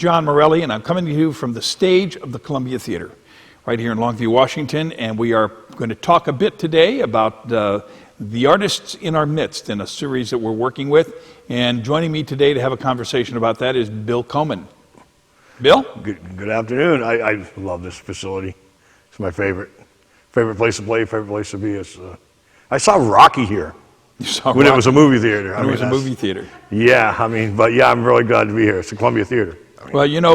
Gian Morelli, and I'm coming to you from the stage of the Columbia Theater, right here in Longview, Washington, and we are going to talk a bit today about the artists in our midst in a series that we're working with. And joining me today to have a conversation about that is Bill Comin. Bill? Good afternoon. I love this facility. It's my favorite place to play, favorite place to be. I saw Rocky here. You saw when Rocky. It was a movie theater. It was a movie theater. Yeah, I'm really glad to be here. It's the Columbia Theater. Well, you know,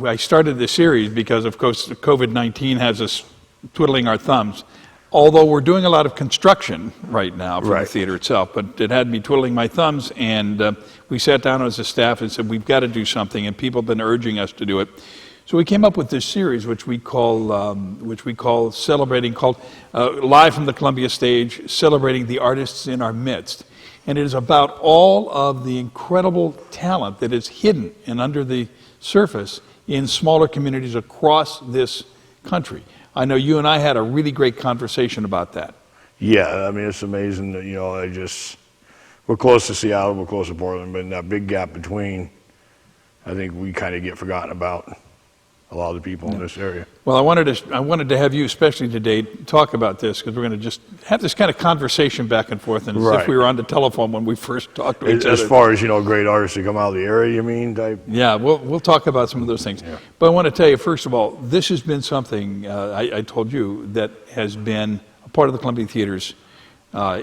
I started this series because, of course, COVID-19 has us twiddling our thumbs. Although we're doing a lot of construction right now for the theater itself, but it had me twiddling my thumbs, and we sat down as a staff and said, we've got to do something, and people have been urging us to do it. So we came up with this series, which we call Live from the Columbia Stage, celebrating the artists in our midst. And it is about all of the incredible talent that is hidden and under the surface in smaller communities across this country. I know you and I had a really great conversation about that. Yeah, it's amazing that, we're close to Seattle, we're close to Portland, but in that big gap between, I think we kind of get forgotten about. A lot of the people in this area. Well, I wanted to have you, especially today, talk about this, because we're going to just have this kind of conversation back and forth, and as if we were on the telephone when we first talked to each other. As far as great artists that come out of the area, you mean? Yeah, we'll talk about some of those things. Yeah. But I want to tell you, first of all, this has been something I told you that has been a part of the Columbia Theater's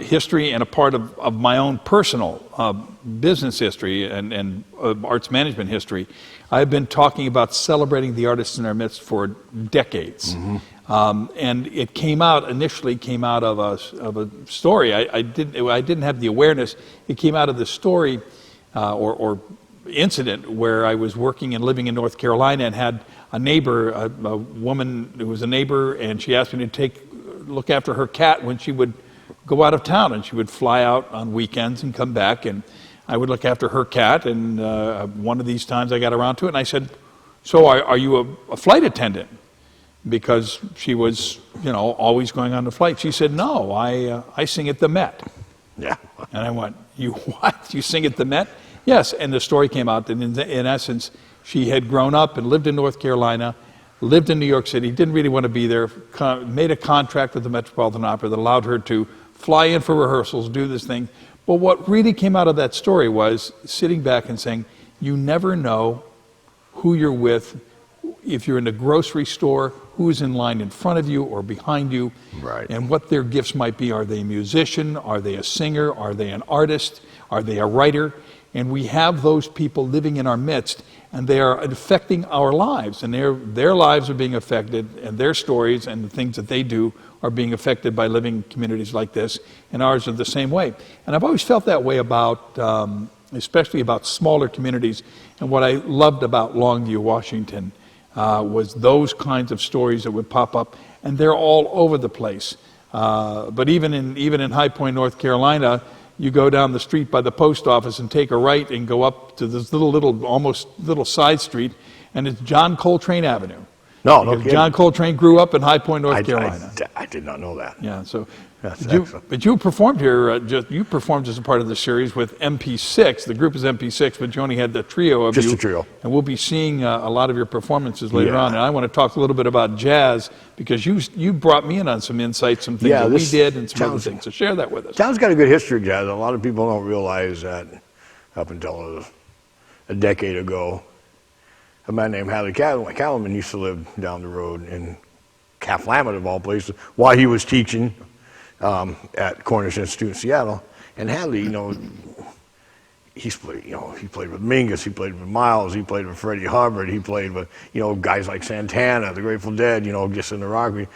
history and a part of my own personal business history and arts management history. I've been talking about celebrating the artists in our midst for decades. Mm-hmm. And it initially came out of a story. I didn't have the awareness. It came out of the story or incident where I was working and living in North Carolina and had a neighbor, a woman who was a neighbor, and she asked me to look after her cat when she would go out of town, and she would fly out on weekends and come back, and I would look after her cat. And one of these times I got around to it, and I said, so are you a flight attendant? Because she was, always going on the flight. She said, no, I sing at the Met. Yeah. And I went, you what? You sing at the Met? Yes. And the story came out that in essence, she had grown up and lived in North Carolina, lived in New York City, didn't really want to be there, made a contract with the Metropolitan Opera that allowed her to fly in for rehearsals, do this thing. But what really came out of that story was sitting back and saying, you never know who you're with. If you're in a grocery store, who's in line in front of you or behind you, and what their gifts might be. Are they a musician? Are they a singer? Are they an artist? Are they a writer? And we have those people living in our midst, and they are affecting our lives, and their lives are being affected, and their stories and the things that they do are being affected by living communities like this, and ours are the same way. And I've always felt that way about, especially about smaller communities. And what I loved about Longview, Washington, was those kinds of stories that would pop up, and they're all over the place. But even in High Point, North Carolina, you go down the street by the post office and take a right and go up to this almost little side street, and it's John Coltrane Avenue. No kidding. John Coltrane grew up in High Point, North Carolina. I did not know that. Yeah, so but you performed here. You performed as a part of the series with MP6. The group is MP6, but you only had the trio of you. Just a trio. And we'll be seeing a lot of your performances later on. And I want to talk a little bit about jazz, because you brought me in on some insights, some things that we did, and some other things. So share that with us. Town's got a good history of jazz. A lot of people don't realize that up until a decade ago, a man named Hadley Callaman used to live down the road in Calflamet, of all places, while he was teaching at Cornish Institute in Seattle. And Hadley, he played with Mingus, he played with Miles, he played with Freddie Hubbard, he played with, guys like Santana, the Grateful Dead, just in the rock. And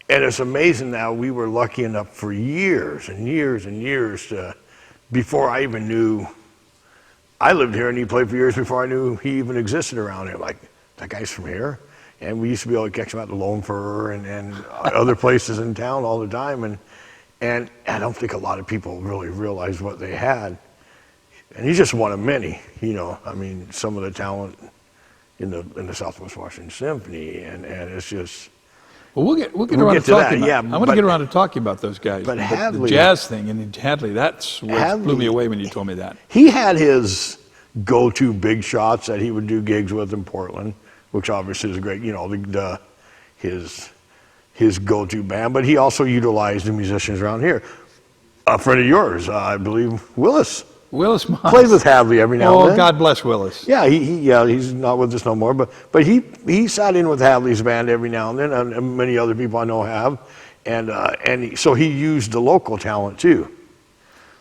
it's amazing now, we were lucky enough for years and years and years before I even knew. I lived here, and he played for years before I knew he even existed around here. Like, that guy's from here? And we used to be able to catch him at the Lone Fir and other places in town all the time. And I don't think a lot of people really realized what they had. And he's just one of many, some of the talent in the Southwest Washington Symphony, and it's just. Well, we'll get around to talking about. I want to get around to talking about those guys. But Hadley, the jazz thing, and Hadley, that's what blew me away when you told me that. He had his go-to big shots that he would do gigs with in Portland, which obviously is a great, his go-to band. But he also utilized the musicians around here. A friend of yours, I believe, Willis. Willis Moss. Played with Hadley every now and then. Oh, God bless Willis. Yeah, he's not with us no more, but he sat in with Hadley's band every now and then, and many other people I know have, so he used the local talent too,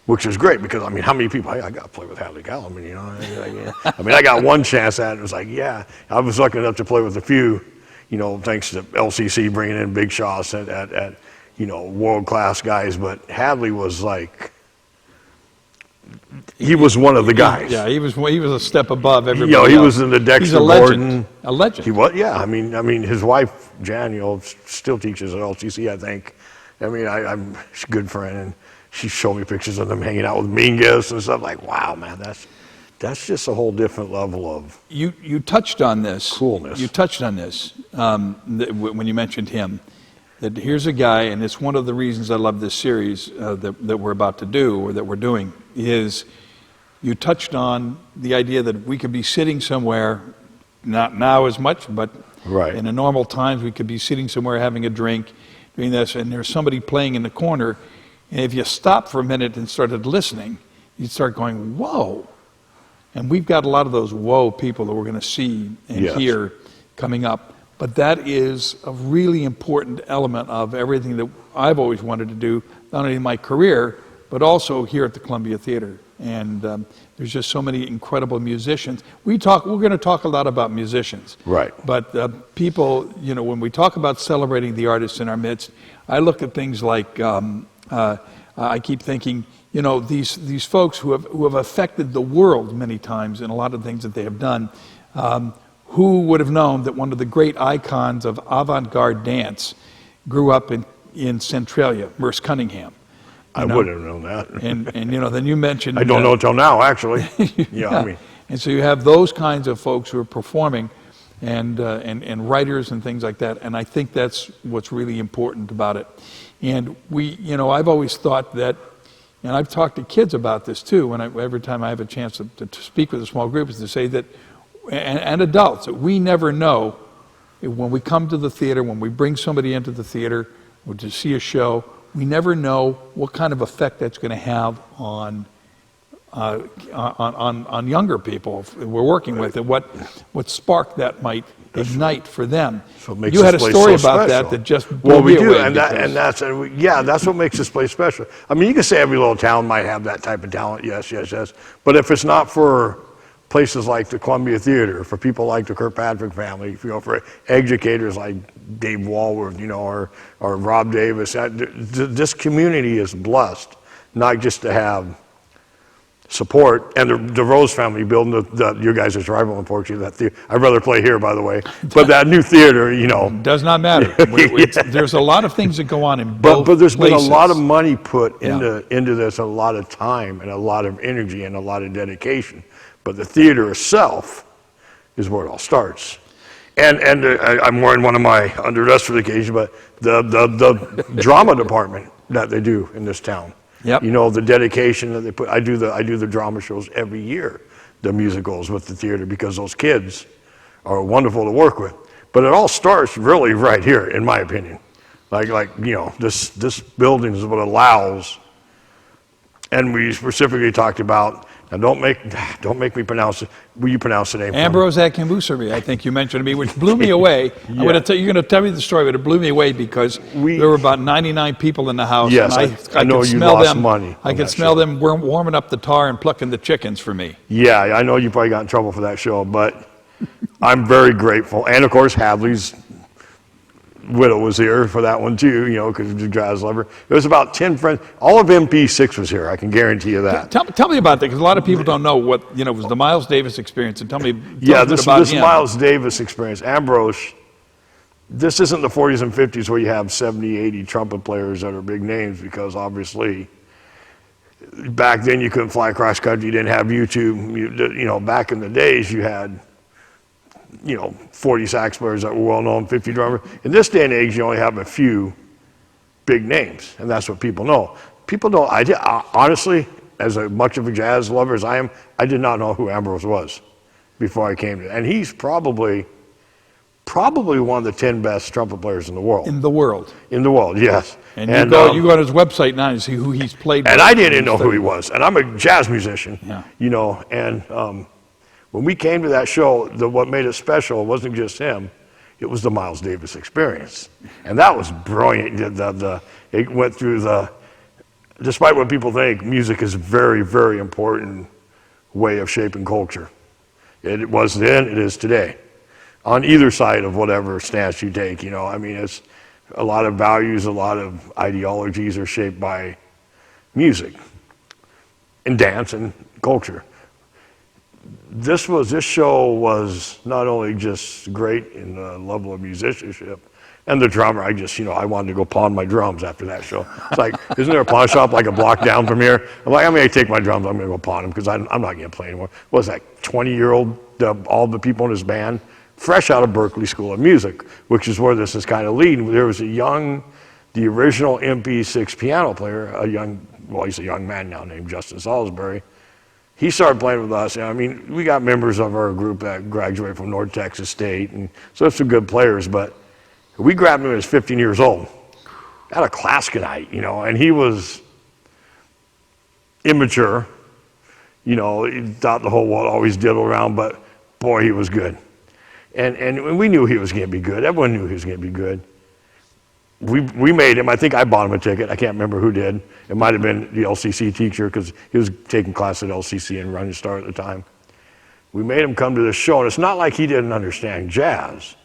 which is great because I mean, how many people? Hey, I got to play with Hadley Gallman, you know? I mean, I got one chance at it. It was like, yeah, I was lucky enough to play with a few, you know, thanks to LCC bringing in big shots at world-class guys, but Hadley was like. He was one of the guys. Yeah, he was a step above everybody. You know, he else. was in the Dexter He's a legend. Gordon. A legend. He was, yeah. I mean, his wife Jan, you know, still teaches at LCC, I think. I mean, she's a good friend, and she showed me pictures of them hanging out with Mingus and stuff. Like, wow, man, that's just a whole different level of. You touched on this. Coolness. You touched on this when you mentioned him. That here's a guy, and it's one of the reasons I love this series that we're about to do, or that we're doing, is you touched on the idea that we could be sitting somewhere, not now as much, but right. in the normal times we could be sitting somewhere having a drink, doing this, and there's somebody playing in the corner, and if you stop for a minute and started listening, you'd start going, whoa. And we've got a lot of those whoa people that we're going to see and yes. hear coming up. But that is a really important element of everything that I've always wanted to do, not only in my career, but also here at the Columbia Theater. And there's just so many incredible musicians. We're going to talk a lot about musicians. Right. But people, you know, when we talk about celebrating the artists in our midst, I look at things like, I keep thinking, you know, these folks who have affected the world many times in a lot of things that they have done. Who would have known that one of the great icons of avant-garde dance grew up in Centralia, Merce Cunningham? I wouldn't have known that. And you know, then you mentioned. I don't know until now, actually. Yeah, I mean. And so you have those kinds of folks who are performing, and writers and things like that. And I think that's what's really important about it. And I've always thought that, and I've talked to kids about this too. Every time I have a chance to speak with a small group, is to say that. And adults, we never know when we come to the theater, when we bring somebody into the theater or to see a show, we never know what kind of effect that's going to have on younger people we're working with, and what spark that might ignite for them. So it makes you had a this place story so about special. that just blew we me do, away. and that's what makes this place special. I mean, you can say every little town might have that type of talent, yes, but if it's not for places like the Columbia Theater, for people like the Kirkpatrick family, for educators like Dave Walworth, or Rob Davis, this community is blessed, not just to have support, and the Rose family building your guys' rival, unfortunately, that theater. I'd rather play here, by the way, but that new theater, does not matter. There's a lot of things that go on in both but there's places. been a lot of money put into this, a lot of time and a lot of energy and a lot of dedication. But the theater itself is where it all starts. And I'm wearing one of my underdress for the occasion, but the drama department that they do in this town. Yep. The dedication that they put. I do the drama shows every year, the musicals with the theater, because those kids are wonderful to work with. But it all starts really right here, in my opinion. This building is what allows. And we specifically talked about. Now, don't make me pronounce it. Will you pronounce the name? Ambrose Akinbusery, I think you mentioned to me, which blew me away. Yeah. You're going to tell me the story, but it blew me away because there were about 99 people in the house. Yes, and I know could you smell lost them, money. I could smell them warming up the tar and plucking the chickens for me. Yeah, I know you probably got in trouble for that show, but I'm very grateful. And of course, Hadley's widow was here for that one too, because he's a jazz lover. There was about 10 friends. All of MP6 was here. I can guarantee you that. Tell me about that, because a lot of people don't know what was the Miles Davis experience. And tell me this about him. Miles Davis experience. Ambrose. This isn't the 40s and 50s where you have 70, 80 trumpet players that are big names, because obviously back then you couldn't fly across country. You didn't have YouTube. Back in the days you had 40 sax players that were well known, 50 drummers. In this day and age, you only have a few big names, and that's what people know. People don't. Honestly, as much of a jazz lover as I am, I did not know who Ambrose was before I came to it. And he's probably one of the 10 best trumpet players in the world. In the world. In the world, yes. And you go on his website now and see who he's played with. And I didn't know who he was. And I'm a jazz musician, yeah. you know. And when we came to that show, what made it special wasn't just him. It was the Miles Davis experience. And that was brilliant. It went through despite what people think, music is a very, very important way of shaping culture. It was then, it is today. On either side of whatever stance you take, you know. I mean, it's a lot of values, a lot of ideologies are shaped by music and dance and culture. This show was not only just great in the level of musicianship and the drummer. I wanted to go pawn my drums after that show. It's like, isn't there a pawn shop like a block down from here? I'm like, I'm going to take my drums, I'm going to go pawn them because I'm not going to play anymore. What was that, 20-year-old, all the people in his band, fresh out of Berklee School of Music, which is where this is kind of leading. There was the original MP6 piano player, he's a young man now named Justin Salisbury. He started playing with us. I mean, we got members of our group that graduated from North Texas State, and so there's some good players, but we grabbed him when he was 15 years old at a Klaskenite, you know, and he was immature, you know, he thought the whole world always diddle around, but boy, he was good. And we knew he was going to be good. Everyone knew he was going to be good. We made him, I think I bought him a ticket. I can't remember who did. It might have been the LCC teacher because he was taking class at LCC and Running Star at the time. We made him come to this show, and it's not like he didn't understand jazz.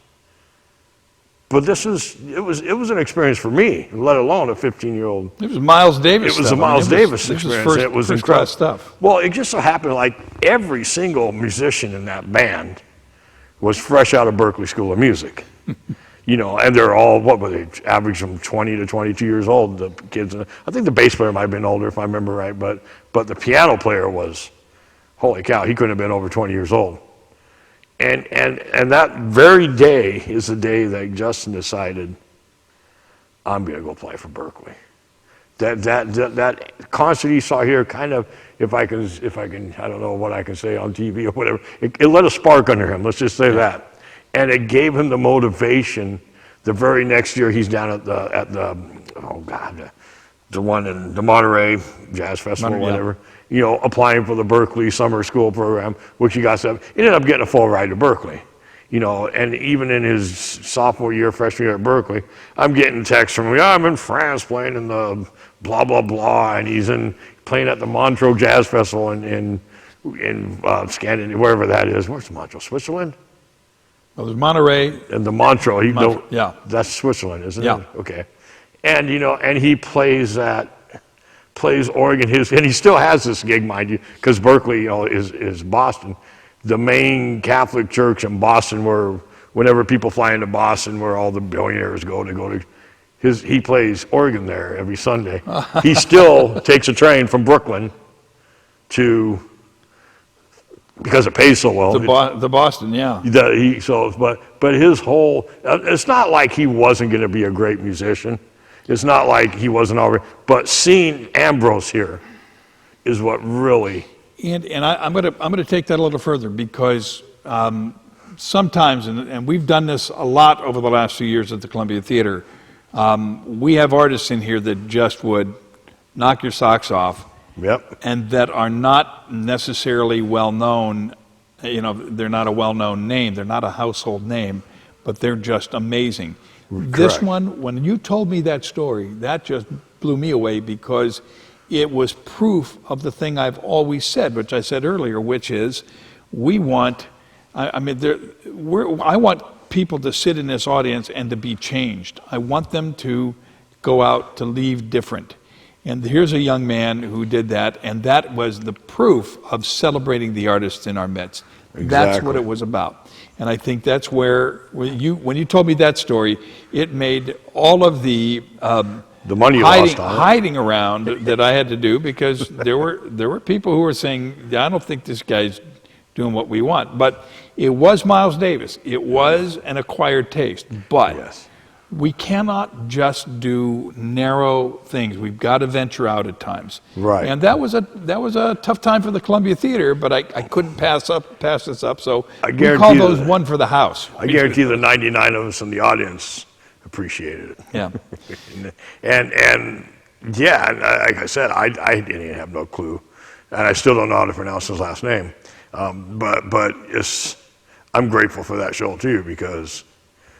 But it was an experience for me, let alone a 15-year-old. It was Miles Davis. It was a Miles Davis experience. It was incredible stuff. Well, it just so happened like every single musician in that band was fresh out of Berklee School of Music. You know, and they're all, what were they, average from 20 to 22 years old, the kids. I think the bass player might have been older if I remember right, but the piano player was, holy cow, he couldn't have been over 20 years old. And that very day is the day that Justin decided, I'm going to go play for Berklee. That concert he saw here, kind of, if I can, I don't know what I can say on TV or whatever, it lit a spark under him, let's just say that. And it gave him the motivation. The very next year, he's down at the one in the Monterey Jazz Festival, whatever. You know, applying for the Berklee Summer School program, which he got stuff. He ended up getting a full ride to Berklee. You know, and even in his sophomore year, freshman year at Berklee, I'm getting texts from him. Yeah, I'm in France playing in the blah blah blah, and he's playing at the Montreux Jazz Festival in Scandinavia, wherever that is. Where's Montreux? Switzerland? Well, there's Monterey. And the Montreux, yeah. That's Switzerland, isn't it? Okay. And, you know, and he plays organ, and he still has this gig, mind you, because Berklee, you know, is Boston. The main Catholic church in Boston where, whenever people fly into Boston, where all the billionaires go to, he plays organ there every Sunday. He still takes a train from Brooklyn because it pays so well. The Boston, yeah. But his whole, it's not like he wasn't going to be a great musician. It's not like he wasn't already, but seeing Ambrose here is what really. And I'm gonna take that a little further because sometimes, and we've done this a lot over the last few years at the Columbia Theater, we have artists in here that just would knock your socks off. Yep. And that are not necessarily well known. You know, they're not a well-known name. They're not a household name, but they're just amazing. Correct. This one, when you told me that story, that just blew me away because it was proof of the thing I've always said, which I said earlier, which is we want, I want people to sit in this audience and to be changed. I want them to go out to leave different. And here's a young man who did that, and that was the proof of celebrating the artists in our midst. Exactly. That's what it was about. And I think that's where, when you told me that story, it made all of the money you lost on hiding around that I had to do, because there were people who were saying, I don't think this guy's doing what we want. But it was Miles Davis. It was an acquired taste. But yes. we cannot just do narrow things. We've got to venture out at times. Right. And that was a tough time for the Columbia Theater, but I couldn't pass this up. So we call those one for the house. I guarantee the 99 of us in the audience appreciated it. Yeah. and yeah, like I said, I didn't even have no clue, and I still don't know how to pronounce his last name. But I'm grateful for that show too, because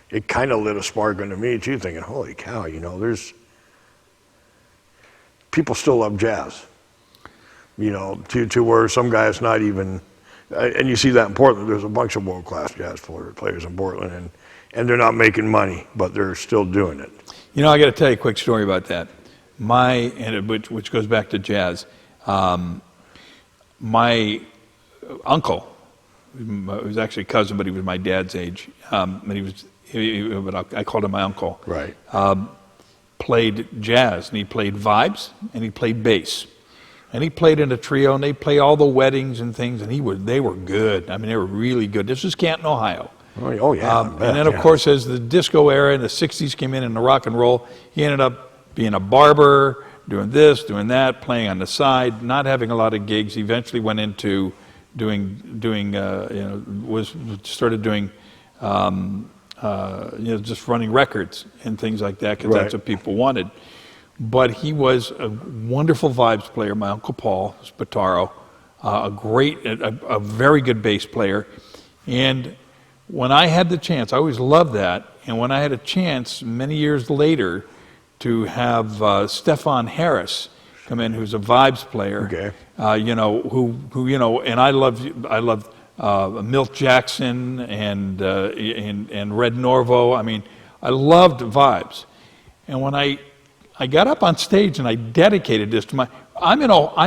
it kind of lit a spark into me too, thinking, holy cow, there's people still love jazz, to where some guys not even, and you see that in Portland. There's a bunch of world-class jazz players in Portland, and they're not making money, but they're still doing it. I got to tell you a quick story about that. Which goes back to jazz. My uncle, he was actually a cousin, but he was my dad's age, but I called him my uncle. Right. Played jazz, and he played vibes, and he played bass. And he played in a trio, and they play all the weddings and things, and they were good. I mean, they were really good. This was Canton, Ohio. Oh yeah. And then, of course, as the disco era in the 60s came in and the rock and roll, he ended up being a barber, doing this, doing that, playing on the side, not having a lot of gigs. He eventually went into started doing just running records and things like that, because that's what people wanted. But he was a wonderful vibes player. My Uncle Paul Spataro, a very good bass player. And when I had the chance, I always loved that. And when I had a chance many years later to have Stefan Harris come in, who's a vibes player, and I loved Milt Jackson and Red Norvo. I mean, I loved vibes. And when I got up on stage and I dedicated this to I'm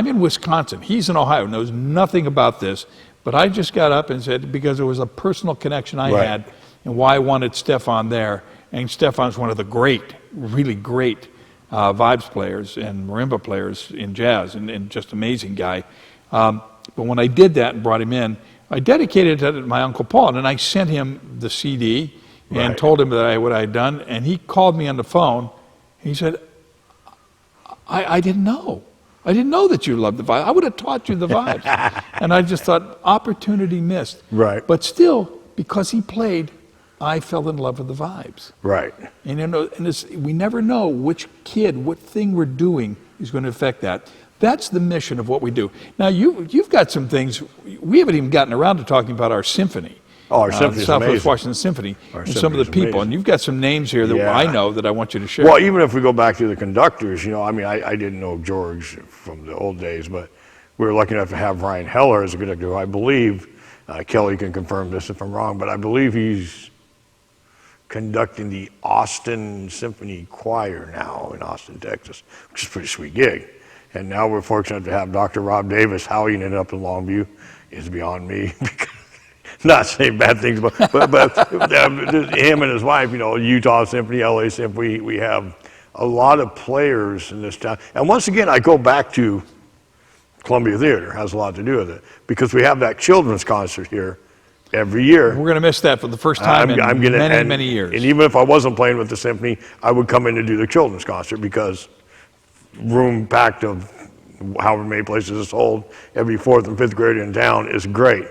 in Wisconsin. He's in Ohio, knows nothing about this, but I just got up and said, because it was a personal connection I had and why I wanted Stefan there. And Stefan's one of the really great vibes players and marimba players in jazz, and just amazing guy. But when I did that and brought him in, I dedicated it to my Uncle Paul, and I sent him the CD and told him what I had done, and he called me on the phone. He said, I didn't know. I didn't know that you loved the vibes. I would have taught you the vibes. And I just thought, opportunity missed. Right. But still, because he played, I fell in love with the vibes. Right. And we never know which kid, what thing we're doing is going to affect that. That's the mission of what we do. Now, you've got some things, we haven't even gotten around to talking about our symphony. Oh, our symphony is Southwest amazing. Washington Symphony, Our and some of the symphony is people. amazing. And you've got some names here that I know that I want you to share. Well, even if we go back to the conductors, I didn't know George from the old days, but we were lucky enough to have Ryan Heller as a conductor, who I believe, Kelly can confirm this if I'm wrong, but I believe he's conducting the Austin Symphony Choir now in Austin, Texas, which is a pretty sweet gig. And now we're fortunate to have Dr. Rob Davis. How he ended up in Longview is beyond me. Not saying bad things, but him and his wife, Utah Symphony, LA Symphony, we have a lot of players in this town. And once again, I go back to Columbia Theater, has a lot to do with it, because we have that children's concert here every year. We're going to miss that for the first time in many years. And even if I wasn't playing with the symphony, I would come in to do the children's concert, because room packed of however many places it's hold, every fourth and fifth grader in town is great.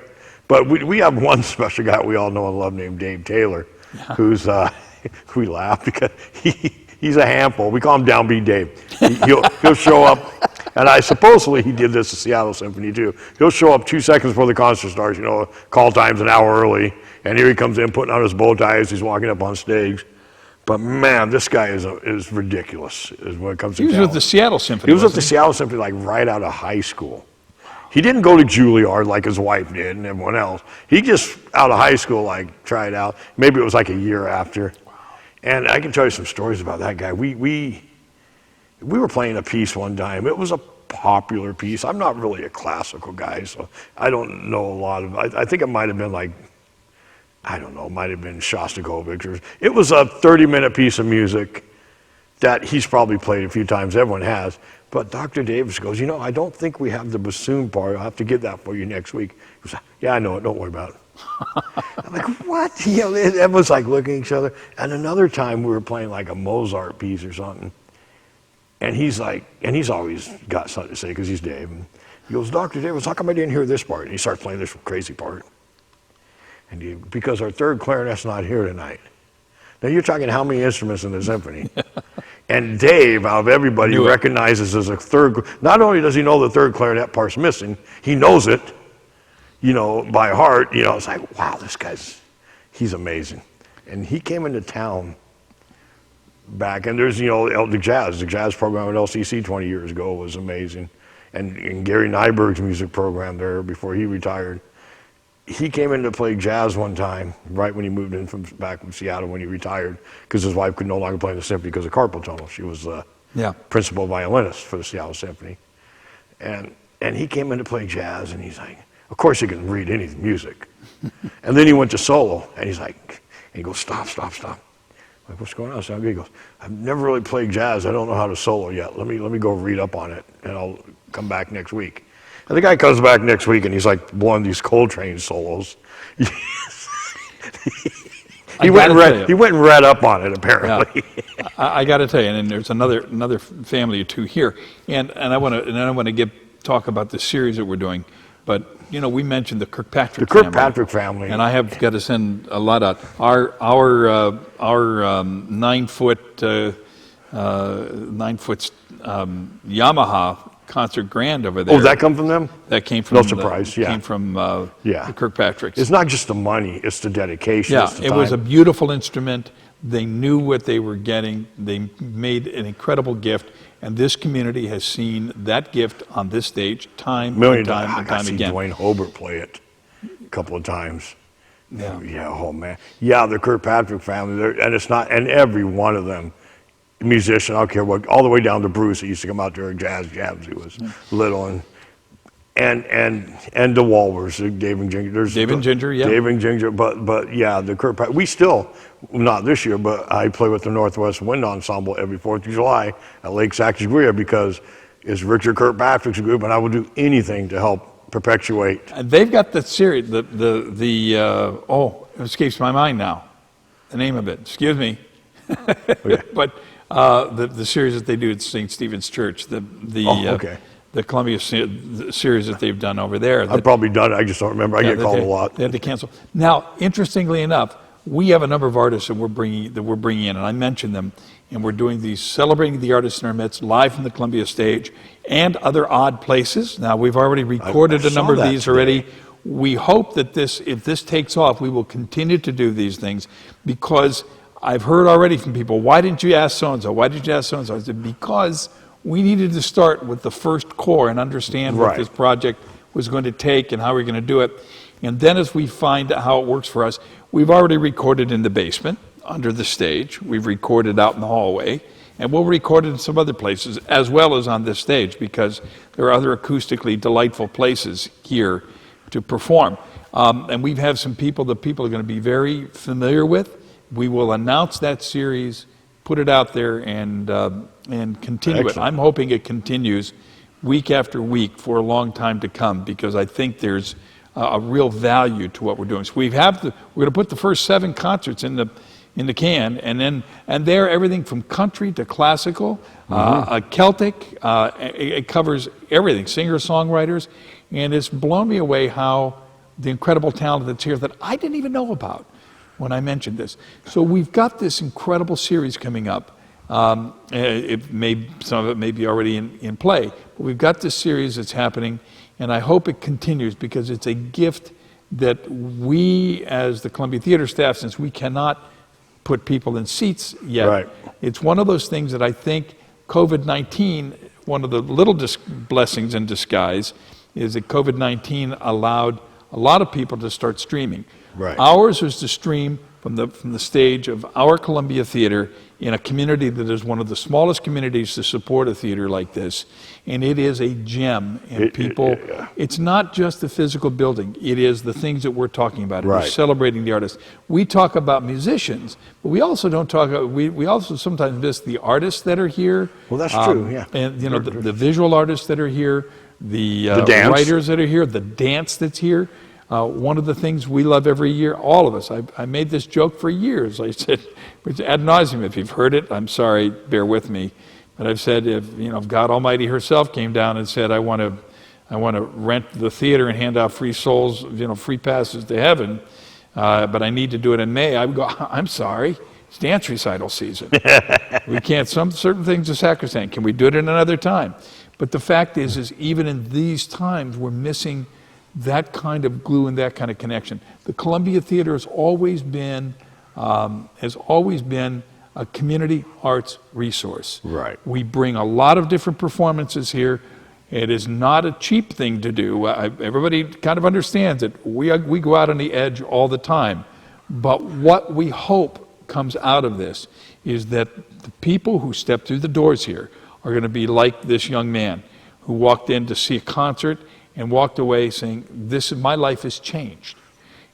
But we have one special guy we all know and love named Dave Taylor, who's, we laugh because he's a handful. We call him Downbeat Dave. He'll show up, and supposedly he did this at Seattle Symphony too. He'll show up 2 seconds before the concert starts, call time's an hour early, and here he comes in putting on his bow tie as he's walking up on stage. But man, this guy is ridiculous when it comes to talent. He was with the Seattle Symphony. He was with the Seattle Symphony like right out of high school. He didn't go to Juilliard like his wife did and everyone else. He just, out of high school, tried out. Maybe it was like a year after. Wow. And I can tell you some stories about that guy. We were playing a piece one time. It was a popular piece. I'm not really a classical guy, so I don't know a lot of I think it might have been it might have been Shostakovich. It was a 30-minute piece of music that he's probably played a few times. Everyone has. But Dr. Davis goes, I don't think we have the bassoon part. I'll have to get that for you next week. He goes, yeah, I know it. Don't worry about it. I'm like, what? You know, it was like looking at each other. And another time we were playing like a Mozart piece or something. And he's like, and he's always got something to say because he's Dave. And he goes, Dr. Davis, how come I didn't hear this part? And he starts playing this crazy part. And because our third clarinet's not here tonight. Now you're talking how many instruments in the symphony? And Dave, out of everybody, recognizes as a third. Not only does he know the third clarinet part's missing, he knows it, you know, by heart. You know, it's like, wow, this guy's, he's amazing. And he came into town back, and there's, you know, the jazz program at LCC 20 years ago was amazing. And Gary Nyberg's music program there before he retired. He came in to play jazz one time, right when he moved in back from Seattle when he retired, because his wife could no longer play in the symphony because of carpal tunnel. She was the principal violinist for the Seattle Symphony. And he came in to play jazz, and he's like, of course he can read any music. And then he went to solo, and he's like, and he goes, stop. I'm like, what's going on? So he goes, I've never really played jazz. I don't know how to solo yet. Let me go read up on it, and I'll come back next week. And the guy comes back next week, and he's like blowing these Coltrane solos. He went and read up on it, apparently. Yeah. I got to tell you, and then there's another family or two here, and I want to talk about the series that we're doing. But you know, we mentioned the Kirkpatrick family. The Kirkpatrick family, and I have got to send a lot out. Our 9-foot Yamaha concert grand over there. Oh, that come from them? That came from no surprise. Came from the Kirkpatricks. It's not just the money; it's the dedication. Yeah, it's the it time. was a beautiful instrument. They knew what they were getting. They made an incredible gift, and this community has seen that gift on this stage time and time again. I see Dwayne Hobart play it a couple of times. Yeah. Oh man. Yeah, the Kirkpatrick family, and it's not, and every one of them. Musician, I don't care what, all the way down to Bruce. He used to come out during jazz jams. He was little, and the Walvers, Dave and Ginger. Dave and Ginger, but yeah, the Kirkpatrick. We still, not this year, but I play with the Northwest Wind Ensemble every 4th of July at Lake Sacagawea because it's Richard Kirkpatrick's group, and I will do anything to help perpetuate. And they've got the series, it escapes my mind now, the name of it. Excuse me, but. The series that they do at St. Stephen's Church, the Columbia series that they've done over there. I've probably done it, I just don't remember. I get called a lot. They had to cancel. Now, interestingly enough, we have a number of artists that we're bringing in, and I mentioned them, and we're doing these, celebrating the artists in our midst, live from the Columbia stage, and other odd places. Now, we've already recorded a number of these already. We hope that if this takes off, we will continue to do these things, because I've heard already from people, why didn't you ask so-and-so? Why did you ask so-and-so? I said, because we needed to start with the first core and understand what this project was going to take and how we're going to do it. And then as we find out how it works for us, we've already recorded in the basement, under the stage. We've recorded out in the hallway. And we'll record it in some other places, as well as on this stage, because there are other acoustically delightful places here to perform. And we have some people that people are going to be very familiar with. We will announce that series, put it out there, and continue it. I'm hoping it continues week after week for a long time to come, because I think there's a real value to what we're doing. So we're going to put the first 7 concerts in the can, and there everything from country to classical, Celtic. It covers everything, singer-songwriters, and it's blown me away how the incredible talent that's here that I didn't even know about when I mentioned this. So we've got this incredible series coming up. Some of it may be already in play, but we've got this series that's happening, and I hope it continues, because it's a gift that we, as the Columbia Theater staff, since we cannot put people in seats yet, it's one of those things that I think COVID-19, one of the little blessings in disguise, is that COVID-19 allowed a lot of people to start streaming. Ours was to stream from the stage of our Columbia Theater in a community that is one of the smallest communities to support a theater like this, and it is a gem. And it's not just the physical building; it is the things that we're talking about. We're celebrating the artists. We talk about musicians, but we also don't talk. We also sometimes miss the artists that are here. Well, that's true. Yeah, and you know the visual artists that are here, the writers that are here, the dance that's here. One of the things we love every year, all of us, I made this joke for years. I said, ad nauseum, if you've heard it, I'm sorry, bear with me. But I've said, if God Almighty herself came down and said, I want to rent the theater and hand out free souls, free passes to heaven, but I need to do it in May, I would go, I'm sorry, it's dance recital season. We can't, certain things are sacrosanct. Can we do it at another time? But the fact is even in these times, we're missing that kind of glue and that kind of connection. The Columbia Theater has always been a community arts resource. Right. We bring a lot of different performances here. It is not a cheap thing to do. Everybody kind of understands it. We go out on the edge all the time. But what we hope comes out of this is that the people who step through the doors here are going to be like this young man who walked in to see a concert and walked away saying, my life has changed,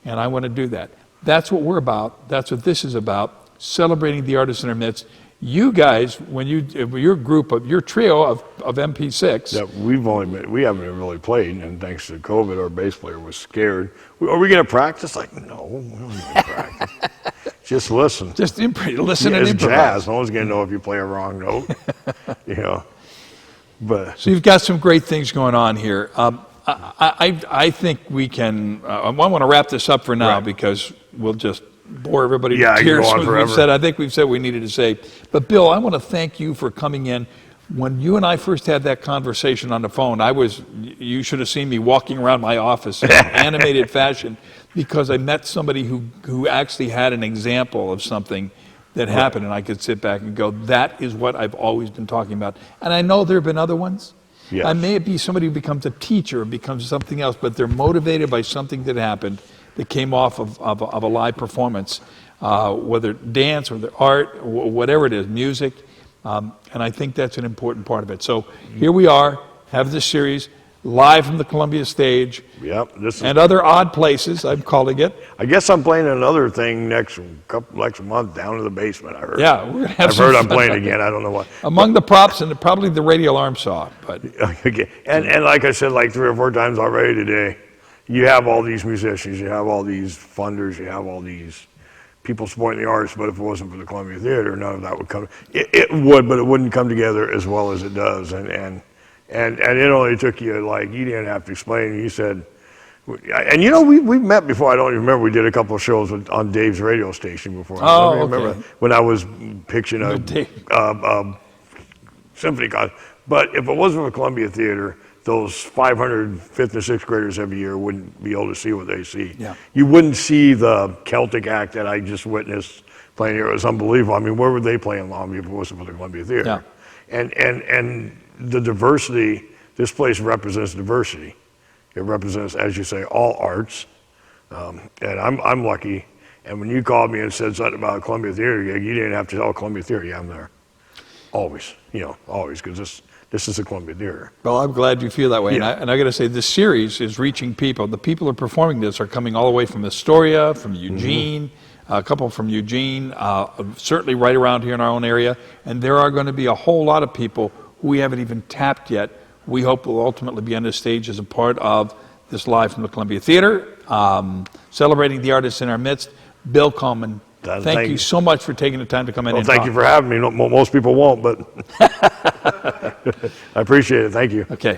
and I want to do that. That's what we're about. That's what this is about, celebrating the artists in our midst. You guys, your trio of MP6. Yeah, we haven't really played, and thanks to COVID, our bass player was scared. Are we going to practice? Like, no, we don't need to practice. Just listen. Just listen and it's improvise. Jazz. No one's going to know if you play a wrong note. But so you've got some great things going on here. I think we can. I want to wrap this up for now, right, because we'll just bore everybody to tears. I think we've said what we needed to say. But Bill, I want to thank you for coming in. When you and I first had that conversation on the phone, you should have seen me walking around my office in animated fashion, because I met somebody who actually had an example of something that happened, and I could sit back and go, that is what I've always been talking about. And I know there have been other ones. Yes. I may be somebody who becomes a teacher or becomes something else, but they're motivated by something that happened that came off of a live performance, whether dance or the art, whatever it is, music. And I think that's an important part of it. So here we are, have this series live from the Columbia stage. Yep. And other odd places, I'm calling it. I guess I'm playing another thing next month down to the basement, I heard. Yeah, we're gonna have I've heard I'm playing again. I don't know what. Among the props and probably the radial arm saw. But okay. And like I said, like 3 or 4 times already today, you have all these musicians, you have all these funders, you have all these people supporting the arts, but if it wasn't for the Columbia Theater, none of that would come. It would, but it wouldn't come together as well as it does. And it only took you, like, you didn't have to explain. You said, and we've met before. I don't even remember. We did a couple of shows on Dave's radio station before. Oh, I remember when I was pitching a symphony concert. But if it wasn't for Columbia Theater, those 500 5th and 6th graders every year wouldn't be able to see what they see. Yeah. You wouldn't see the Celtic act that I just witnessed playing here. It was unbelievable. I mean, where would they play in Longview if it wasn't for the Columbia Theater? Yeah. And the diversity, this place represents diversity. It represents, as you say, all arts. And I'm lucky. And when you called me and said something about Columbia Theater, you didn't have to tell Columbia Theater. Yeah, I'm there. Always, always, because this is the Columbia Theater. Well, I'm glad you feel that way. Yeah. And I got to say, this series is reaching people. The people who are performing this are coming all the way from Astoria, from Eugene, a couple from Eugene, certainly right around here in our own area. And there are going to be a whole lot of people who we haven't even tapped yet. We hope will ultimately be on the stage as a part of this live from the Columbia Theater, celebrating the artists in our midst. Bill Comin, thank you so much for taking the time to come in and talk. Thank you for having me. Most people won't, but I appreciate it. Thank you. Okay.